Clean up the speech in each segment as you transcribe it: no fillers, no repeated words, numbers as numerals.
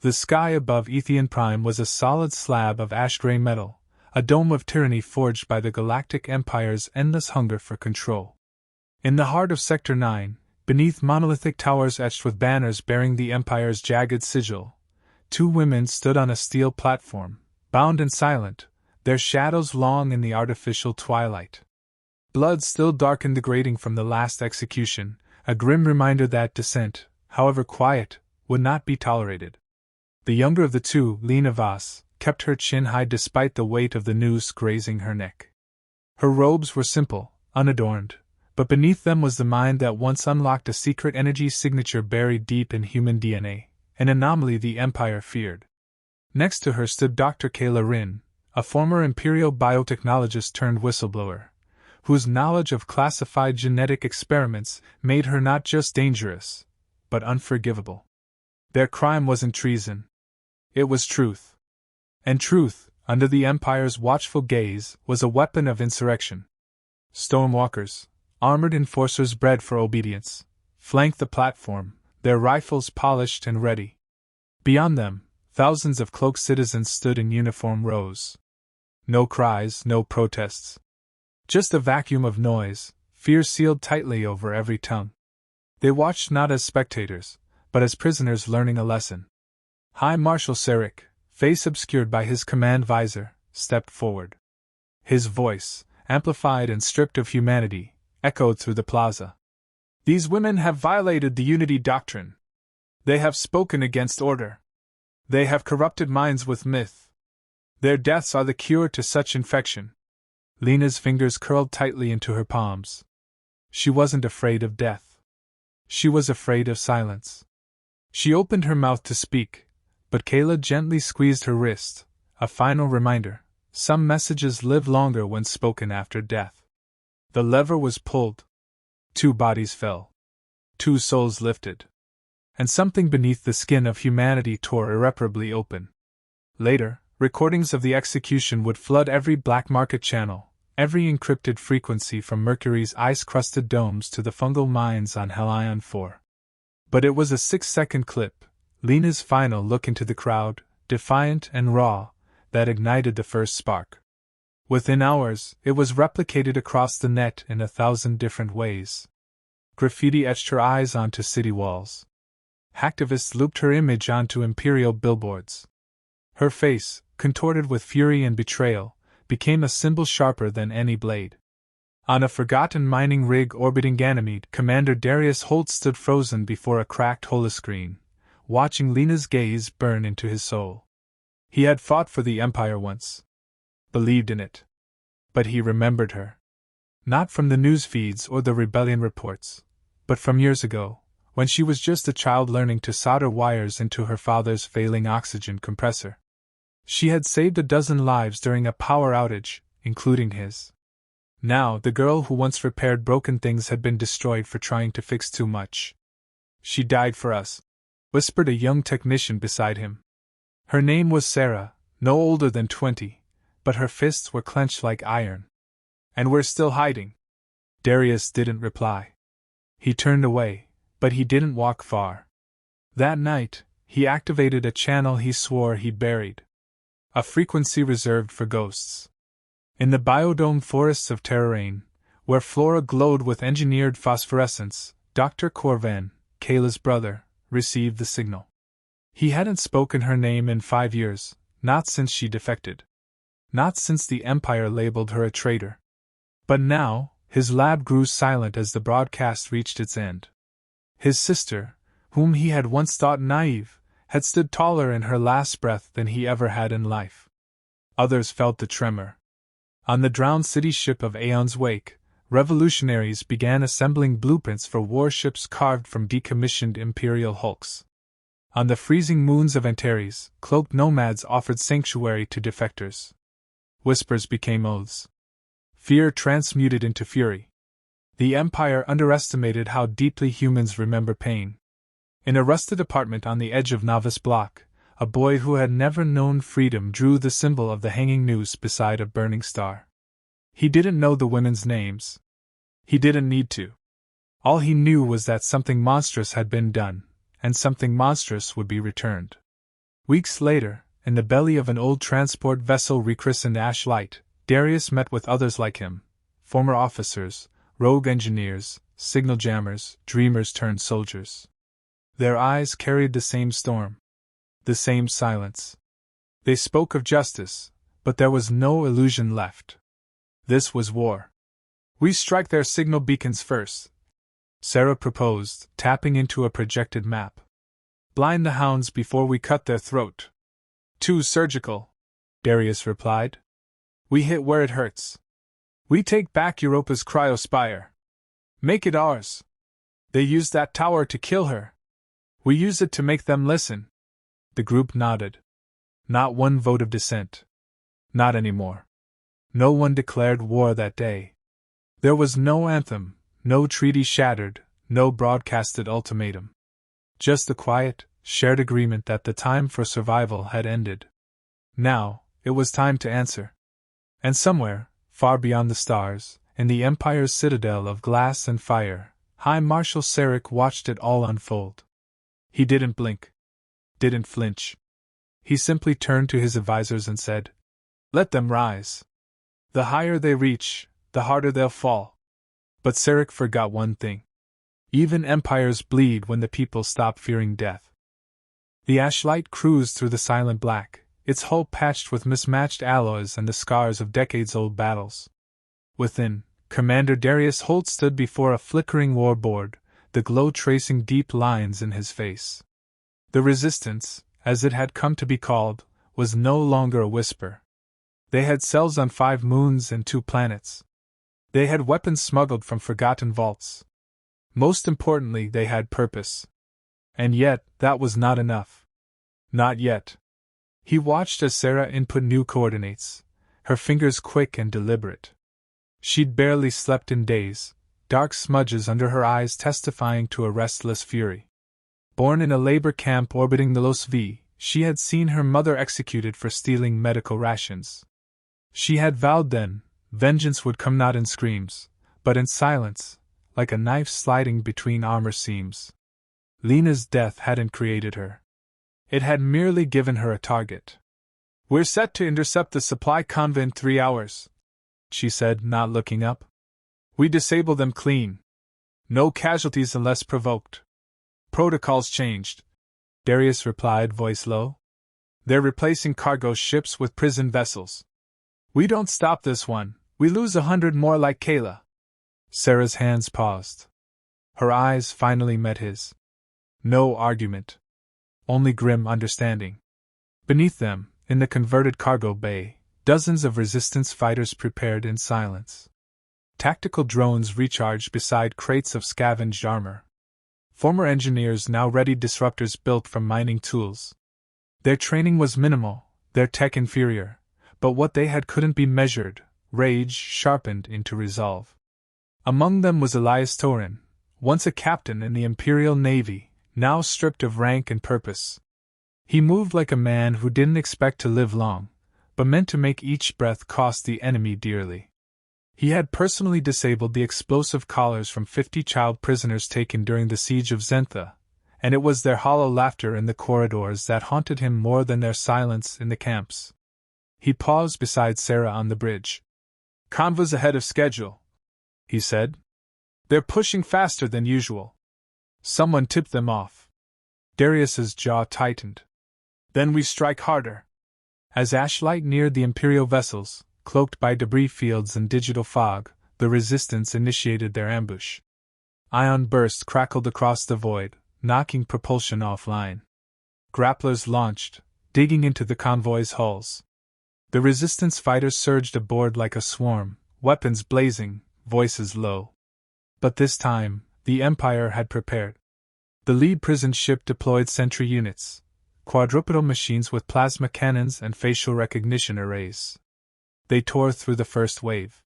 The sky above Ethian Prime was a solid slab of ash-gray metal, a dome of tyranny forged by the Galactic Empire's endless hunger for control. In the heart of Sector 9, beneath monolithic towers etched with banners bearing the Empire's jagged sigil, two women stood on a steel platform, bound and silent, their shadows long in the artificial twilight. Blood still darkened the grating from the last execution, a grim reminder that dissent, however quiet, would not be tolerated. The younger of the two, Lena Voss, kept her chin high despite the weight of the noose grazing her neck. Her robes were simple, unadorned, but beneath them was the mind that once unlocked a secret energy signature buried deep in human DNA, an anomaly the Empire feared. Next to her stood Dr. Kayla Rin, a former Imperial biotechnologist turned whistleblower, whose knowledge of classified genetic experiments made her not just dangerous, but unforgivable. Their crime wasn't treason. It was truth. And truth, under the Empire's watchful gaze, was a weapon of insurrection. Stormwalkers, armored enforcers bred for obedience, flanked the platform, their rifles polished and ready. Beyond them, thousands of cloaked citizens stood in uniform rows. No cries, no protests. Just a vacuum of noise, fear sealed tightly over every tongue. They watched not as spectators, but as prisoners learning a lesson. High Marshal Sarek, face obscured by his command visor, stepped forward. His voice, amplified and stripped of humanity, echoed through the plaza. These women have violated the unity doctrine. They have spoken against order. They have corrupted minds with myth. Their deaths are the cure to such infection. Lena's fingers curled tightly into her palms. She wasn't afraid of death. She was afraid of silence. She opened her mouth to speak, but Kayla gently squeezed her wrist, a final reminder: some messages live longer when spoken after death. The lever was pulled. 2 bodies fell. 2 souls lifted. And something beneath the skin of humanity tore irreparably open. Later, recordings of the execution would flood every black market channel, every encrypted frequency from Mercury's ice-crusted domes to the fungal mines on Helion 4. But it was a 6-second clip, Lena's final look into the crowd, defiant and raw, that ignited the first spark. Within hours, it was replicated across the net in 1,000 different ways. Graffiti etched her eyes onto city walls. Hacktivists looped her image onto Imperial billboards. Her face, contorted with fury and betrayal, became a symbol sharper than any blade. On a forgotten mining rig orbiting Ganymede, Commander Darius Holt stood frozen before a cracked holoscreen, watching Lena's gaze burn into his soul. He had fought for the Empire once. Believed in it. But he remembered her. Not from the news feeds or the rebellion reports, but from years ago, when she was just a child learning to solder wires into her father's failing oxygen compressor. She had saved 12 lives during a power outage, including his. Now, the girl who once repaired broken things had been destroyed for trying to fix too much. She died for us, whispered a young technician beside him. Her name was Sarah, no older than 20, but her fists were clenched like iron. And we're still hiding. Darius didn't reply. He turned away, but he didn't walk far. That night, he activated a channel he swore he'd buried. A frequency reserved for ghosts. In the biodome forests of Terrain, where flora glowed with engineered phosphorescence, Dr. Corvan, Kayla's brother, received the signal. He hadn't spoken her name in 5 years, not since she defected. Not since the Empire labeled her a traitor. But now, his lab grew silent as the broadcast reached its end. His sister, whom he had once thought naive, had stood taller in her last breath than he ever had in life. Others felt the tremor. On the drowned city ship of Aeon's wake, revolutionaries began assembling blueprints for warships carved from decommissioned Imperial hulks. On the freezing moons of Antares, cloaked nomads offered sanctuary to defectors. Whispers became oaths. Fear transmuted into fury. The Empire underestimated how deeply humans remember pain. In a rusted apartment on the edge of Novice Block, a boy who had never known freedom drew the symbol of the hanging noose beside a burning star. He didn't know the women's names. He didn't need to. All he knew was that something monstrous had been done, and something monstrous would be returned. Weeks later, in the belly of an old transport vessel rechristened Ashlight, Darius met with others like him, former officers, rogue engineers, signal jammers, dreamers turned soldiers. Their eyes carried the same storm, the same silence. They spoke of justice, but there was no illusion left. This was war. "We strike their signal beacons first," Sarah proposed, tapping into a projected map. "Blind the hounds before we cut their throat." "Too surgical," Darius replied. "We hit where it hurts. We take back Europa's cryospire. Make it ours. They used that tower to kill her. We use it to make them listen." The group nodded. Not one vote of dissent. Not anymore. No one declared war that day. There was no anthem, no treaty shattered, no broadcasted ultimatum. Just the quiet, shared agreement that the time for survival had ended. Now, it was time to answer. And somewhere, far beyond the stars, in the Empire's citadel of glass and fire, High Marshal Sarek watched it all unfold. He didn't blink. Didn't flinch. He simply turned to his advisors and said, "Let them rise. The higher they reach, the harder they'll fall." But Sarek forgot one thing. Even empires bleed when the people stop fearing death. The Ashlight cruised through the silent black, its hull patched with mismatched alloys and the scars of decades-old battles. Within, Commander Darius Holt stood before a flickering war board, the glow tracing deep lines in his face. The Resistance, as it had come to be called, was no longer a whisper. They had cells on 5 moons and 2 planets. They had weapons smuggled from forgotten vaults. Most importantly, they had purpose. And yet, that was not enough. Not yet. He watched as Sarah input new coordinates, her fingers quick and deliberate. She'd barely slept in days, dark smudges under her eyes testifying to a restless fury. Born in a labor camp orbiting the Los V, she had seen her mother executed for stealing medical rations. She had vowed then, vengeance would come not in screams, but in silence, like a knife sliding between armor seams. Lena's death hadn't created her. It had merely given her a target. "We're set to intercept the supply convoy in 3 hours," she said, not looking up. "We disable them clean. No casualties unless provoked." "Protocols changed," Darius replied, voice low. "They're replacing cargo ships with prison vessels. We don't stop this one, we lose 100 more like Kayla." Sarah's hands paused. Her eyes finally met his. No argument. Only grim understanding. Beneath them, in the converted cargo bay, dozens of Resistance fighters prepared in silence. Tactical drones recharged beside crates of scavenged armor. Former engineers now readied disruptors built from mining tools. Their training was minimal, their tech inferior, but what they had couldn't be measured, rage sharpened into resolve. Among them was Elias Torin, once a captain in the Imperial Navy, now stripped of rank and purpose. He moved like a man who didn't expect to live long, but meant to make each breath cost the enemy dearly. He had personally disabled the explosive collars from 50 child prisoners taken during the siege of Zentha, and it was their hollow laughter in the corridors that haunted him more than their silence in the camps. He paused beside Sarah on the bridge. "Convoy's ahead of schedule," he said. "They're pushing faster than usual. Someone tipped them off." Darius's jaw tightened. "Then we strike harder." As Ashlight neared the Imperial vessels, cloaked by debris fields and digital fog, the Resistance initiated their ambush. Ion bursts crackled across the void, knocking propulsion offline. Grapplers launched, digging into the convoy's hulls. The Resistance fighters surged aboard like a swarm, weapons blazing, voices low. But this time, the Empire had prepared. The lead prison ship deployed sentry units, quadrupedal machines with plasma cannons and facial recognition arrays. They tore through the first wave.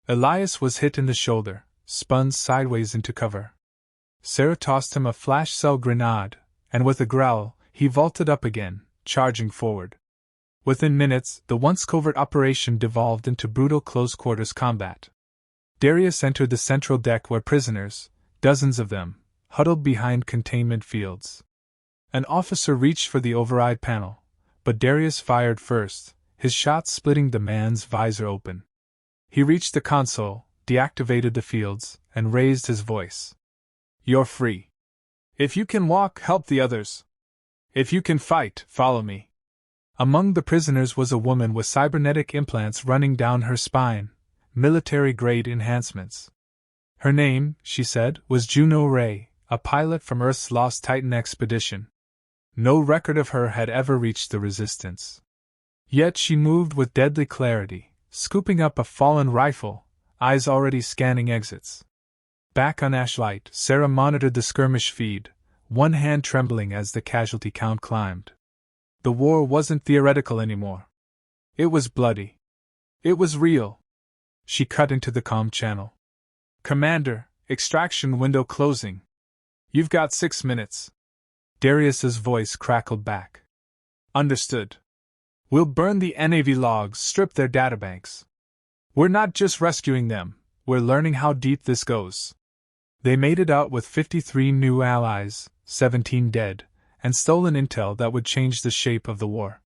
Elias was hit in the shoulder, spun sideways into cover. Sarah tossed him a flash cell grenade, and with a growl, he vaulted up again, charging forward. Within minutes, the once covert operation devolved into brutal close-quarters combat. Darius entered the central deck where prisoners, dozens of them, huddled behind containment fields. An officer reached for the override panel, but Darius fired first, his shot splitting the man's visor open. He reached the console, deactivated the fields, and raised his voice. "You're free. If you can walk, help the others. If you can fight, follow me." Among the prisoners was a woman with cybernetic implants running down her spine, military-grade enhancements. Her name, she said, was Juno Ray, a pilot from Earth's Lost Titan expedition. No record of her had ever reached the Resistance. Yet she moved with deadly clarity, scooping up a fallen rifle, eyes already scanning exits. Back on Ashlight, Sarah monitored the skirmish feed, one hand trembling as the casualty count climbed. The war wasn't theoretical anymore. It was bloody. It was real. She cut into the comm channel. "Commander, extraction window closing. You've got 6 minutes." Darius's voice crackled back. "Understood. We'll burn the NAV logs, strip their databanks. We're not just rescuing them, we're learning how deep this goes." They made it out with 53 new allies, 17 dead, and stolen intel that would change the shape of the war.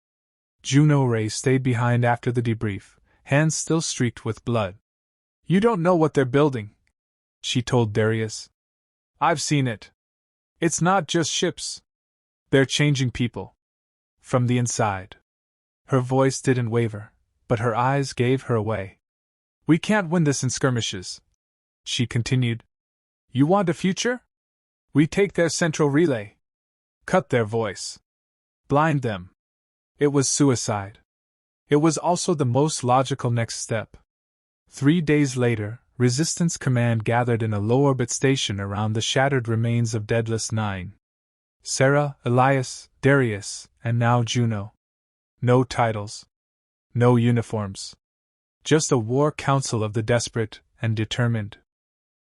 Juno Ray stayed behind after the debrief, hands still streaked with blood. "You don't know what they're building," she told Darius. "I've seen it. It's not just ships. They're changing people. From the inside." Her voice didn't waver, but her eyes gave her away. "We can't win this in skirmishes," she continued. "You want a future? We take their central relay. Cut their voice. Blind them." It was suicide. It was also the most logical next step. 3 days later, Resistance Command gathered in a low-orbit station around the shattered remains of Deadless 9. Sarah, Elias, Darius, and now Juno. No titles. No uniforms. Just a war council of the desperate and determined.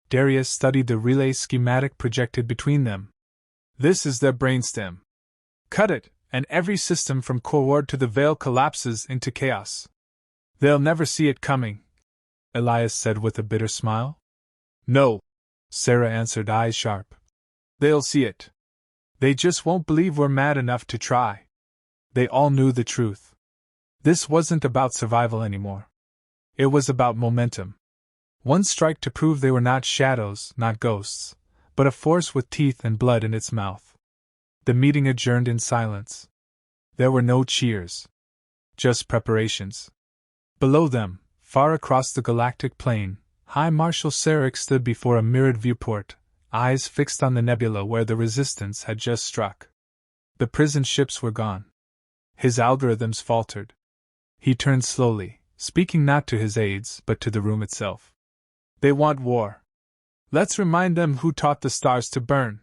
Darius studied the relay schematic projected between them. "This is their brainstem. Cut it, and every system from Corward to the Veil collapses into chaos. They'll never see it coming," Elias said with a bitter smile. "No," Sarah answered, eyes sharp. "They'll see it. They just won't believe we're mad enough to try." They all knew the truth. This wasn't about survival anymore. It was about momentum. One strike to prove they were not shadows, not ghosts, but a force with teeth and blood in its mouth. The meeting adjourned in silence. There were no cheers. Just preparations. Below them, far across the galactic plain, High Marshal Sarek stood before a mirrored viewport, eyes fixed on the nebula where the Resistance had just struck. The prison ships were gone. His algorithms faltered. He turned slowly, speaking not to his aides but to the room itself. "They want war. Let's remind them who taught the stars to burn."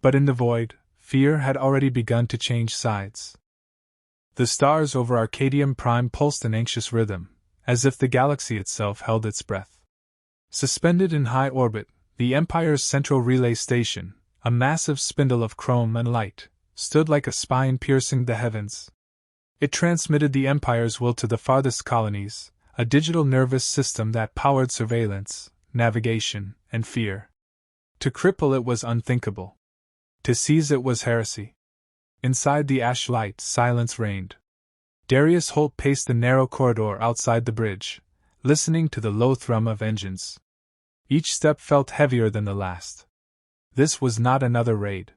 But in the void, fear had already begun to change sides. The stars over Arcadium Prime pulsed an anxious rhythm, as if the galaxy itself held its breath. Suspended in high orbit, the Empire's central relay station, a massive spindle of chrome and light, stood like a spine piercing the heavens. It transmitted the Empire's will to the farthest colonies, a digital nervous system that powered surveillance, navigation, and fear. To cripple it was unthinkable. To seize it was heresy. Inside the ash light, silence reigned. Darius Holt paced the narrow corridor outside the bridge, listening to the low thrum of engines. Each step felt heavier than the last. This was not another raid.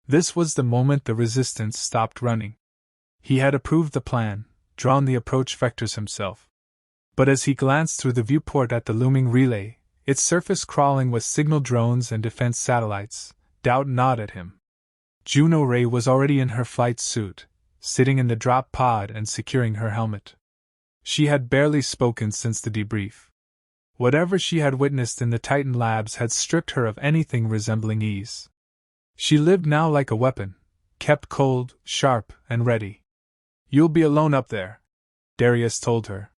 This was the moment the Resistance stopped running. He had approved the plan, drawn the approach vectors himself. But as he glanced through the viewport at the looming relay, its surface crawling with signal drones and defense satellites, doubt gnawed at him. Juno Ray was already in her flight suit, sitting in the drop pod and securing her helmet. She had barely spoken since the debrief. Whatever she had witnessed in the Titan labs had stripped her of anything resembling ease. She lived now like a weapon, kept cold, sharp, and ready. "You'll be alone up there," Darius told her.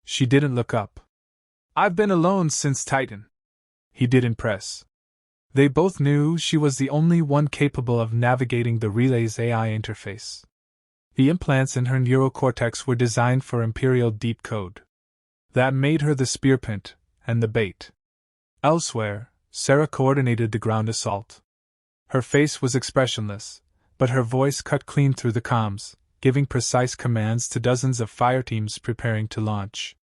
She didn't look up. "I've been alone since Titan." He didn't press. They both knew she was the only one capable of navigating the relay's AI interface. The implants in her neurocortex were designed for Imperial deep code. That made her the spearpint, and the bait. Elsewhere, Sarah coordinated the ground assault. Her face was expressionless, But her voice cut clean through the comms, giving precise commands to dozens of fireteams preparing to launch.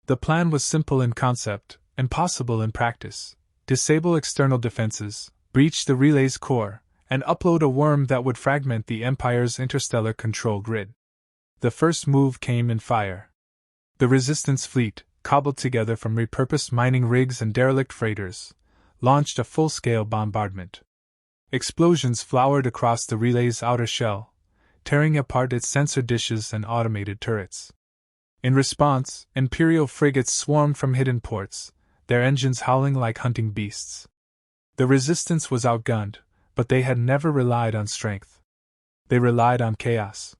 The plan was simple in concept, impossible in practice. Disable external defenses, breach the relay's core, and upload a worm that would fragment the Empire's interstellar control grid. The first move came in fire. The Resistance fleet, cobbled together from repurposed mining rigs and derelict freighters, launched a full-scale bombardment. Explosions flowered across the relay's outer shell, tearing apart its sensor dishes and automated turrets. In response, Imperial frigates swarmed from hidden ports, their engines howling like hunting beasts. The Resistance was outgunned, but they had never relied on strength. They relied on chaos.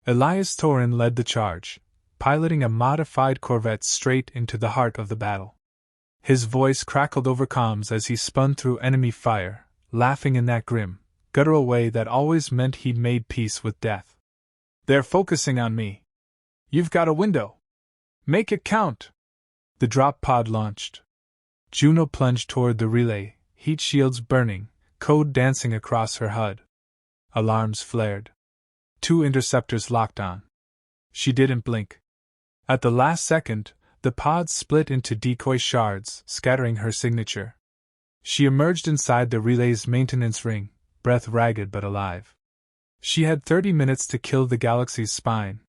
Elias Torin led the charge, piloting a modified corvette straight into the heart of the battle. His voice crackled over comms as he spun through enemy fire, laughing in that grim, guttural way that always meant he'd made peace with death. "They're focusing on me. You've got a window. Make it count." The drop pod launched. Juno plunged toward the relay, heat shields burning, code dancing across her HUD. Alarms flared. 2 interceptors locked on. She didn't blink. At the last second, the pod split into decoy shards, scattering her signature. She emerged inside the relay's maintenance ring, breath ragged but alive. She had 30 minutes to kill the galaxy's spine.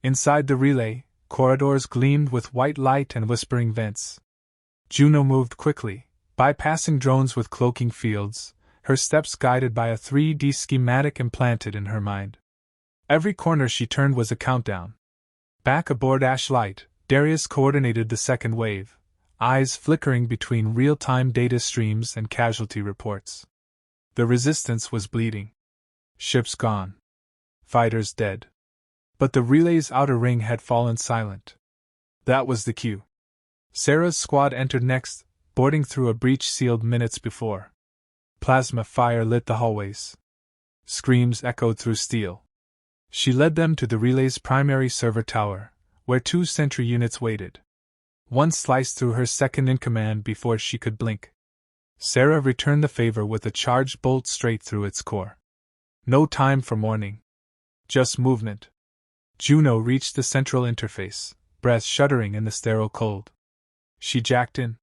Inside the relay, corridors gleamed with white light and whispering vents. Juno moved quickly, bypassing drones with cloaking fields, her steps guided by a 3D schematic implanted in her mind. Every corner she turned was a countdown. Back aboard Ashlight, Darius coordinated the second wave, eyes flickering between real-time data streams and casualty reports. The Resistance was bleeding. Ships gone. Fighters dead. But the relay's outer ring had fallen silent. That was the cue. Sarah's squad entered next, boarding through a breach sealed minutes before. Plasma fire lit the hallways. Screams echoed through steel. She led them to the relay's primary server tower, where 2 sentry units waited. One sliced through her second-in-command before she could blink. Sarah returned the favor with a charged bolt straight through its core. No time for mourning. Just movement. Juno reached the central interface, breath shuddering in the sterile cold. She jacked in.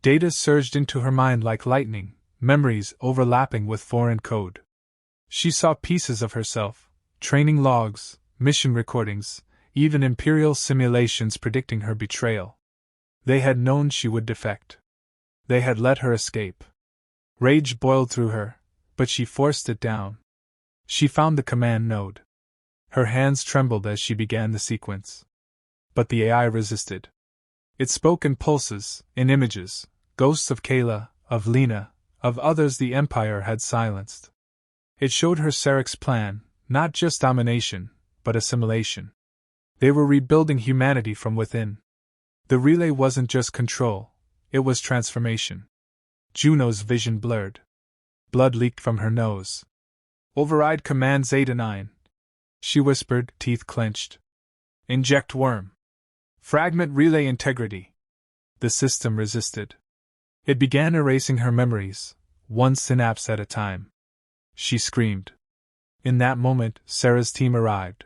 Data surged into her mind like lightning, memories overlapping with foreign code. She saw pieces of herself, training logs, mission recordings, even Imperial simulations predicting her betrayal. They had known she would defect. They had let her escape. Rage boiled through her, but she forced it down. She found the command node. Her hands trembled as she began the sequence. But the AI resisted. It spoke in pulses, in images, ghosts of Kayla, of Lena, of others the Empire had silenced. It showed her Sarek's plan, not just domination, but assimilation. They were rebuilding humanity from within. The relay wasn't just control, it was transformation. Juno's vision blurred. Blood leaked from her nose. "Override commands 8 and 9. She whispered, teeth clenched. "Inject worm. Fragment relay integrity." The system resisted. It began erasing her memories, one synapse at a time. She screamed. In that moment, Sarah's team arrived.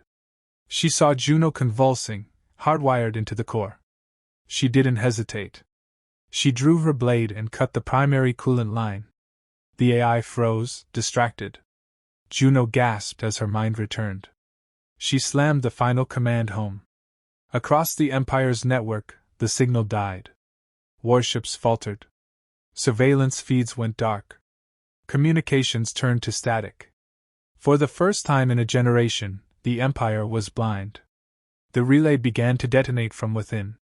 She saw Juno convulsing, hardwired into the core. She didn't hesitate. She drew her blade and cut the primary coolant line. The AI froze, distracted. Juno gasped as her mind returned. She slammed the final command home. Across the Empire's network, the signal died. Warships faltered. Surveillance feeds went dark. Communications turned to static. For the first time in a generation, the Empire was blind. The relay began to detonate from within.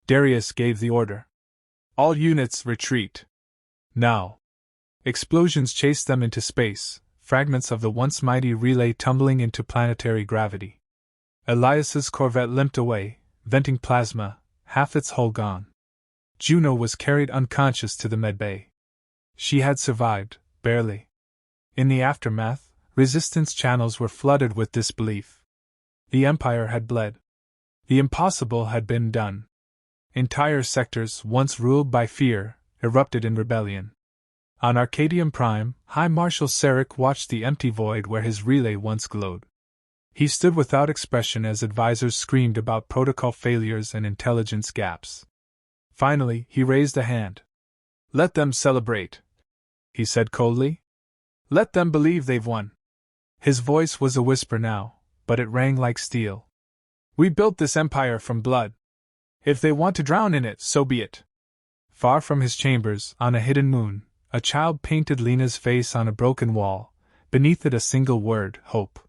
Darius gave the order. "All units retreat. Now." Explosions chased them into space, fragments of the once mighty relay tumbling into planetary gravity. Elias's corvette limped away, venting plasma, half its hull gone. Juno was carried unconscious to the medbay. She had survived, barely. In the aftermath, resistance channels were flooded with disbelief. The Empire had bled. The impossible had been done. Entire sectors, once ruled by fear, erupted in rebellion. On Arcadium Prime, High Marshal Sarek watched the empty void where his relay once glowed. He stood without expression as advisors screamed about protocol failures and intelligence gaps. Finally, he raised a hand. "Let them celebrate," he said coldly. "Let them believe they've won." His voice was a whisper now, but it rang like steel. "We built this empire from blood. If they want to drown in it, so be it." Far from his chambers, on a hidden moon, a child painted Lena's face on a broken wall, beneath it a single word, hope.